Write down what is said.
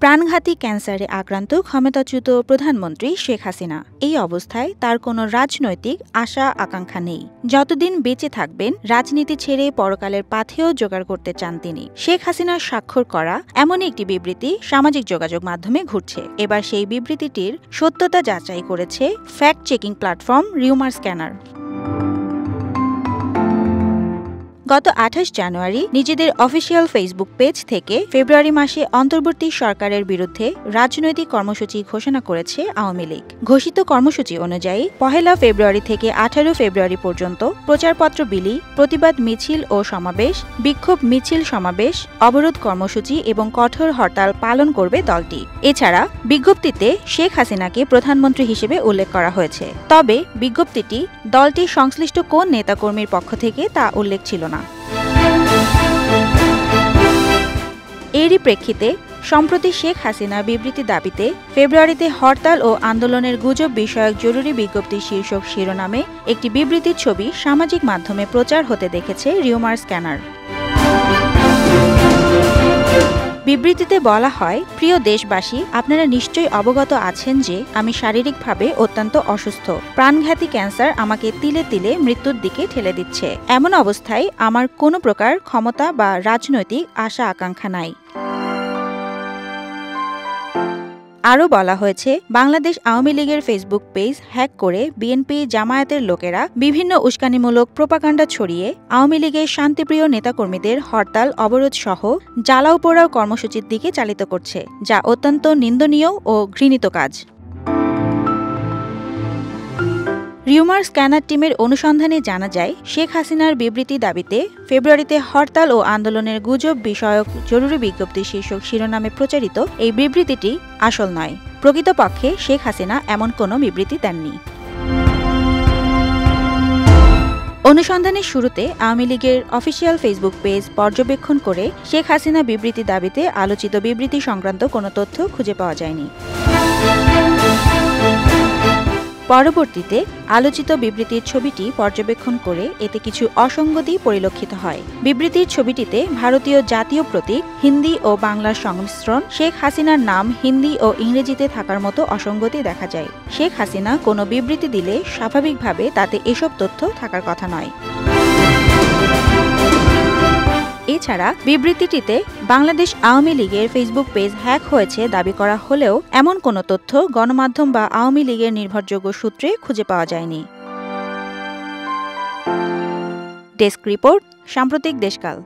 প্রাণঘাতী ক্যান্সারে আক্রান্ত ক্ষমতাচ্যুত প্রধানমন্ত্রী শেখ হাসিনা। এই অবস্থায় তার কোনো রাজনৈতিক আশা আকাঙ্ক্ষা নেই। যতদিন বেঁচে থাকবেন রাজনীতি ছেড়ে পরকালের পাথেয় জোগাড় করতে চান তিনি। শেখ হাসিনার স্বাক্ষর করা এমন একটি বিবৃতি সামাজিক যোগাযোগ মাধ্যমে ঘুরছে। এবার সেই বিবৃতিটির সত্যতা যাচাই করেছে fact checking platform rumour scanner. গত ২৮ জানুয়ারি নিজেদের অফিসিয়াল ফেসবুক পেজ থেকে ফেব্রুয়ারি মাসে অন্তর্বর্তী সরকারের বিরুদ্ধে রাজনৈতিক কর্মসূচি ঘোষণা করেছে আওয়ামী লীগ। ঘোষিত কর্মসূচি অনুযায়ী ১ ফেব্রুয়ারি থেকে ১৮ ফেব্রুয়ারি পর্যন্ত প্রচারপত্র বিলি, প্রতিবাদ মিছিল ও সমাবেশ, বিক্ষোভ মিছিল সমাবেশ, অবরোধ কর্মসূচি এবং কঠোর হরতাল পালন করবে দলটি। এছাড়া বিজ্ঞপ্তিতে শেখ হাসিনাকে প্রধানমন্ত্রী হিসেবে উল্লেখ করা হয়েছে। তবে বিজ্ঞপ্তিটি দলটির সংশ্লিষ্ট কোন নেতাকর্মীর পক্ষ থেকে তা উল্লেখ ছিল না। এরই প্রেক্ষিতে সম্প্রতি শেখ হাসিনার বিবৃতি দাবিতে ফেব্রুয়ারিতে হরতাল ও আন্দোলনের গুজব বিষয়ক জরুরি বিজ্ঞপ্তি শীর্ষক শিরোনামে একটি বিবৃতির ছবি সামাজিক মাধ্যমে প্রচার হতে দেখেছে রিউমার স্ক্যানার। বিবৃতিতে বলা হয়, প্রিয় দেশবাসী, আপনারা নিশ্চয়ই অবগত আছেন যে আমি শারীরিকভাবে অত্যন্ত অসুস্থ। প্রাণঘাতী ক্যান্সার আমাকে তিলে তিলে মৃত্যুর দিকে ঠেলে দিচ্ছে। এমন অবস্থায় আমার কোনো প্রকার ক্ষমতা বা রাজনৈতিক আশা আকাঙ্ক্ষা নাই। আরও বলা হয়েছে, বাংলাদেশ আওয়ামী লীগের ফেসবুক পেজ হ্যাক করে বিএনপি জামায়াতের লোকেরা বিভিন্ন উস্কানিমূলক প্রোপাগান্ডা ছড়িয়ে আওয়ামী লীগের শান্তিপ্রিয় নেতাকর্মীদের হরতাল, অবরোধ সহ জ্বালাও পোড়াও কর্মসূচির দিকে চালিত করছে, যা অত্যন্ত নিন্দনীয় ও ঘৃণিত কাজ। রিউমার স্ক্যানার টিমের অনুসন্ধানে জানা যায়, শেখ হাসিনার বিবৃতি দাবিতে ফেব্রুয়ারিতে হরতাল ও আন্দোলনের গুজব বিষয়ক জরুরি বিজ্ঞপ্তি শীর্ষক শিরোনামে প্রচারিত এই বিবৃতিটি আসল নয়। প্রকৃতপক্ষে শেখ হাসিনা এমন কোনো বিবৃতি দেননি। অনুসন্ধানের শুরুতে আওয়ামী লীগের অফিসিয়াল ফেসবুক পেজ পর্যবেক্ষণ করে শেখ হাসিনা বিবৃতি দাবিতে আলোচিত বিবৃতি সংক্রান্ত কোনো তথ্য খুঁজে পাওয়া যায়নি। পরবর্তীতে আলোচিত বিবৃতির ছবিটি পর্যবেক্ষণ করে এতে কিছু অসঙ্গতি পরিলক্ষিত হয়। বিবৃতির ছবিটিতে ভারতীয় জাতীয় প্রতীক, হিন্দি ও বাংলার সংমিশ্রণ, শেখ হাসিনার নাম হিন্দি ও ইংরেজিতে থাকার মতো অসঙ্গতি দেখা যায়। শেখ হাসিনা কোনো বিবৃতি দিলে স্বাভাবিকভাবে তাতে এসব তথ্য থাকার কথা নয়। এছাড়া বিবৃতিটিতে বাংলাদেশ আওয়ামী লীগের ফেসবুক পেজ হ্যাক হয়েছে দাবি করা হলেও এমন কোনো তথ্য গণমাধ্যম বা আওয়ামী লীগের নির্ভরযোগ্য সূত্রে খুঁজে পাওয়া যায়নি। ডেস্ক রিপোর্ট, সাম্প্রতিক দেশকাল।